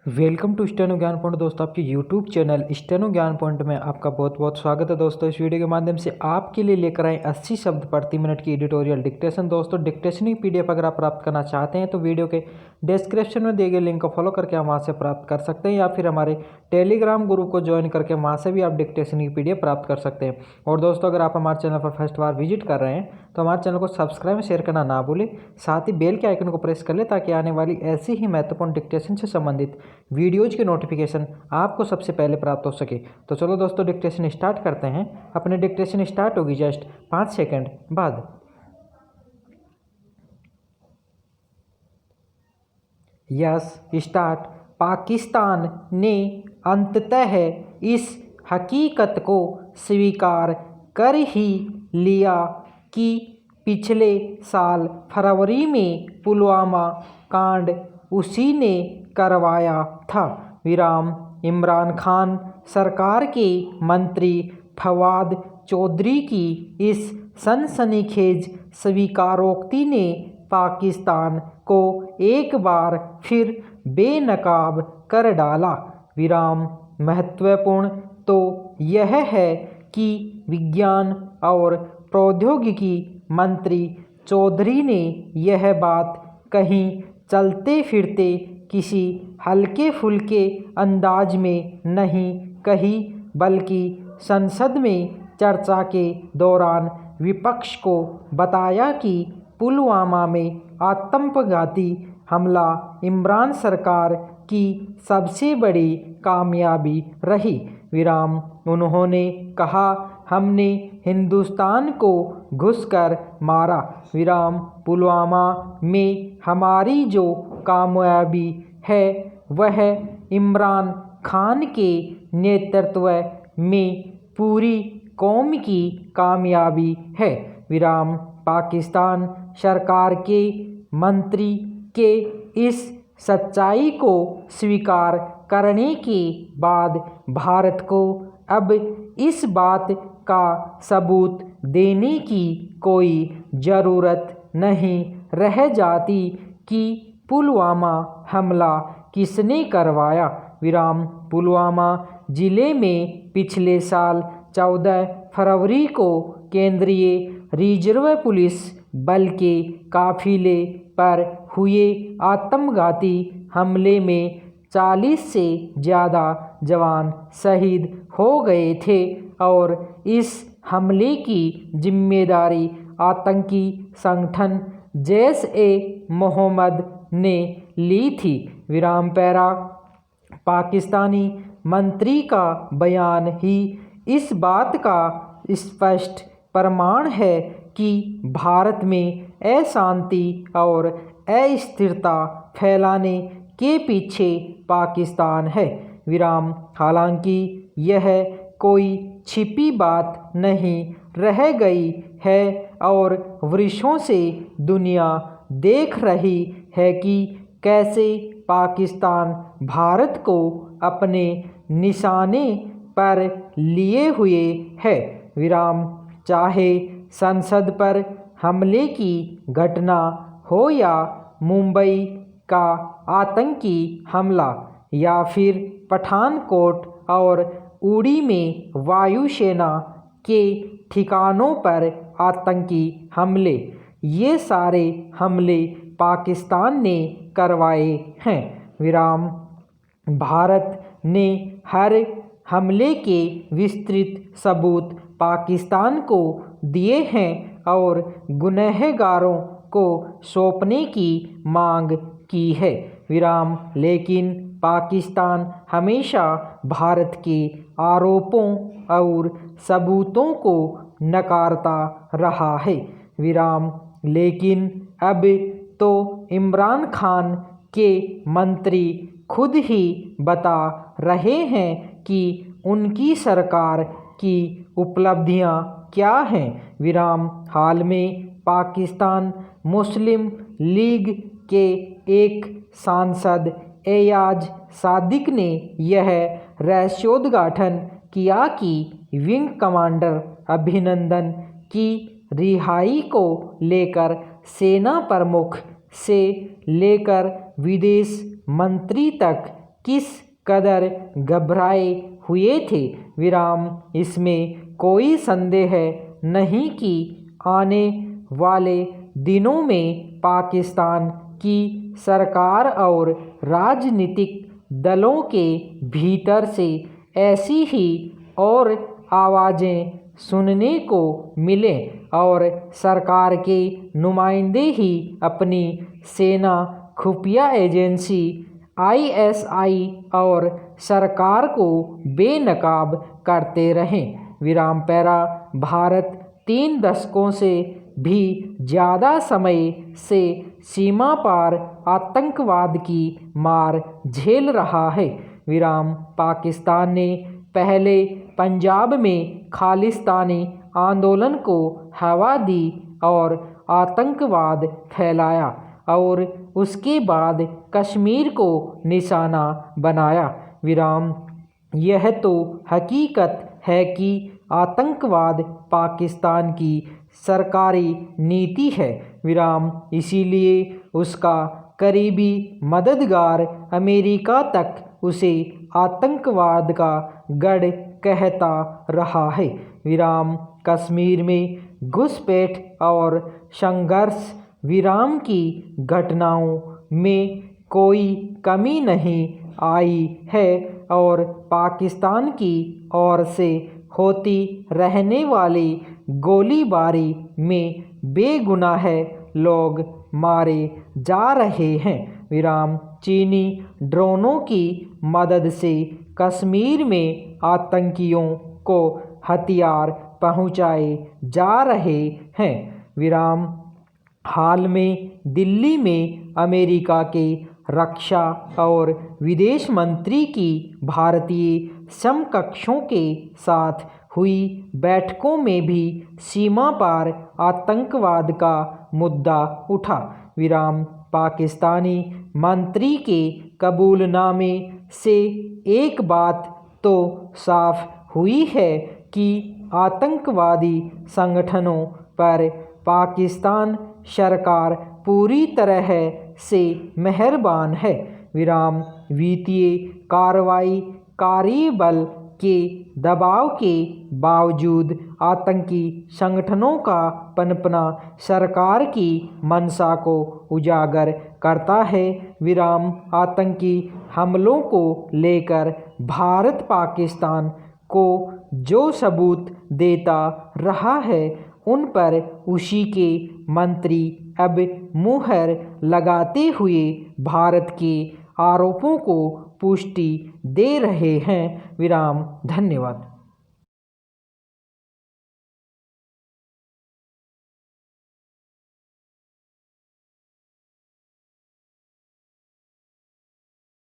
Welcome to steno ज्ञान point दोस्तों, आपके यूट्यूब चैनल स्टेनो ज्ञान पॉइंट में आपका बहुत बहुत स्वागत है। दोस्तों इस वीडियो के माध्यम से आपके लिए लेकर आए 80 शब्द प्रति मिनट की एडिटोरियल डिक्टेशन। दोस्तों डिक्टेशन की पीडीएफ अगर आप प्राप्त करना चाहते हैं तो वीडियो के डिस्क्रिप्शन में दिए गए लिंक को फॉलो करके आप वहाँ से प्राप्त कर सकते हैं, या फिर हमारे टेलीग्राम ग्रुप को ज्वाइन करके वहाँ से भी आप डिक्टेशन की पीडीएफ प्राप्त कर सकते हैं। और दोस्तों अगर आप हमारे चैनल पर फर्स्ट बार विजिट कर रहे हैं तो हमारे चैनल को सब्सक्राइब शेयर करना ना भूलें, साथ ही बेल के आइकन को प्रेस कर ले ताकि आने वाली ऐसी ही महत्वपूर्ण डिक्टेशन से संबंधित वीडियोज के नोटिफिकेशन आपको सबसे पहले प्राप्त हो सके। तो चलो दोस्तों डिक्टेशन स्टार्ट करते हैं। अपने डिक्टेशन स्टार्ट होगी जस्ट 5 सेकंड बाद। Yes start. पाकिस्तान ने अंततः इस हकीकत को स्वीकार कर ही लिया कि पिछले साल फरवरी में पुलवामा कांड उसी ने करवाया था। विराम। इमरान खान सरकार के मंत्री फवाद चौधरी की इस सनसनीखेज स्वीकारोक्ति ने पाकिस्तान को एक बार फिर बेनकाब कर डाला। विराम। महत्वपूर्ण तो यह है कि विज्ञान और प्रौद्योगिकी मंत्री चौधरी ने यह बात कहीं चलते फिरते किसी हल्के फुल्के अंदाज में नहीं कही, बल्कि संसद में चर्चा के दौरान विपक्ष को बताया कि पुलवामा में आतंकवादी हमला इमरान सरकार की सबसे बड़ी कामयाबी रही। विराम। उन्होंने कहा, हमने हिंदुस्तान को घुसकर मारा। विराम। पुलवामा में हमारी जो कामयाबी है वह इमरान खान के नेतृत्व में पूरी कौम की कामयाबी है। विराम। पाकिस्तान सरकार के मंत्री के इस सच्चाई को स्वीकार करने के बाद भारत को अब इस बात का सबूत देने की कोई ज़रूरत नहीं रह जाती कि पुलवामा हमला किसने करवाया। विराम। पुलवामा जिले में पिछले साल 14 फरवरी को केंद्रीय रिजर्व पुलिस बल के काफिले पर हुए आत्मघाती हमले में 40 से ज़्यादा जवान शहीद हो गए थे और इस हमले की जिम्मेदारी आतंकी संगठन जैश-ए-मोहम्मद ने ली थी। विराम। पैरा। पाकिस्तानी मंत्री का बयान ही इस बात का स्पष्ट प्रमाण है कि भारत में अशांति और अस्थिरता फैलाने के पीछे पाकिस्तान है। विराम। हालांकि यह कोई छिपी बात नहीं रह गई है और वर्षों से दुनिया देख रही है कि कैसे पाकिस्तान भारत को अपने निशाने पर लिए हुए है। विराम। चाहे संसद पर हमले की घटना हो या मुंबई का आतंकी हमला या फिर पठानकोट और उड़ी में वायुसेना के ठिकानों पर आतंकी हमले, ये सारे हमले पाकिस्तान ने करवाए हैं। विराम। भारत ने हर हमले के विस्तृत सबूत पाकिस्तान को दिए हैं और गुनहगारों को सौंपने की मांग की है। विराम। लेकिन पाकिस्तान हमेशा भारत के आरोपों और सबूतों को नकारता रहा है। विराम। लेकिन अब तो इमरान खान के मंत्री खुद ही बता रहे हैं कि उनकी सरकार की उपलब्धियां क्या हैं। विराम। हाल में पाकिस्तान मुस्लिम लीग के एक सांसद एयाज सादिक ने यह रहस्योद्घाटन किया कि विंग कमांडर अभिनंदन की रिहाई को लेकर सेना प्रमुख से लेकर विदेश मंत्री तक किस कदर घबराए हुए थे। विराम। इसमें कोई संदेह नहीं कि आने वाले दिनों में पाकिस्तान की सरकार और राजनीतिक दलों के भीतर से ऐसी ही और आवाज़ें सुनने को मिलें और सरकार के नुमाइंदे ही अपनी सेना, खुफिया एजेंसी ISI और सरकार को बेनकाब करते रहें। विराम। पैरा। भारत 3 दशकों से भी ज़्यादा समय से सीमा पार आतंकवाद की मार झेल रहा है। विराम। पाकिस्तान ने पहले पंजाब में खालिस्तानी आंदोलन को हवा दी और आतंकवाद फैलाया और उसके बाद कश्मीर को निशाना बनाया। विराम। यह तो हकीकत है कि आतंकवाद पाकिस्तान की सरकारी नीति है। विराम। इसीलिए उसका करीबी मददगार अमेरिका तक उसे आतंकवाद का गढ़ कहता रहा है। विराम। कश्मीर में घुसपैठ और संघर्ष विराम की घटनाओं में कोई कमी नहीं आई है और पाकिस्तान की ओर से होती रहने वाली गोलीबारी में बेगुनाह लोग मारे जा रहे हैं। विराम। चीनी ड्रोनों की मदद से कश्मीर में आतंकियों को हथियार पहुंचाए जा रहे हैं। विराम। हाल में दिल्ली में अमेरिका के रक्षा और विदेश मंत्री की भारतीय समकक्षों के साथ हुई बैठकों में भी सीमा पार आतंकवाद का मुद्दा उठा। विराम। पाकिस्तानी मंत्री के कबूलनामे से एक बात तो साफ हुई है कि आतंकवादी संगठनों पर पाकिस्तान सरकार पूरी तरह से मेहरबान है। विराम। वित्तीय कार्रवाई कार्यबल के दबाव के बावजूद आतंकी संगठनों का पनपना सरकार की मंशा को उजागर करता है। विराम। आतंकी हमलों को लेकर भारत पाकिस्तान को जो सबूत देता रहा है उन पर उसी के मंत्री अब मुहर लगाते हुए भारत के आरोपों को पुष्टि दे रहे हैं। विराम। धन्यवाद।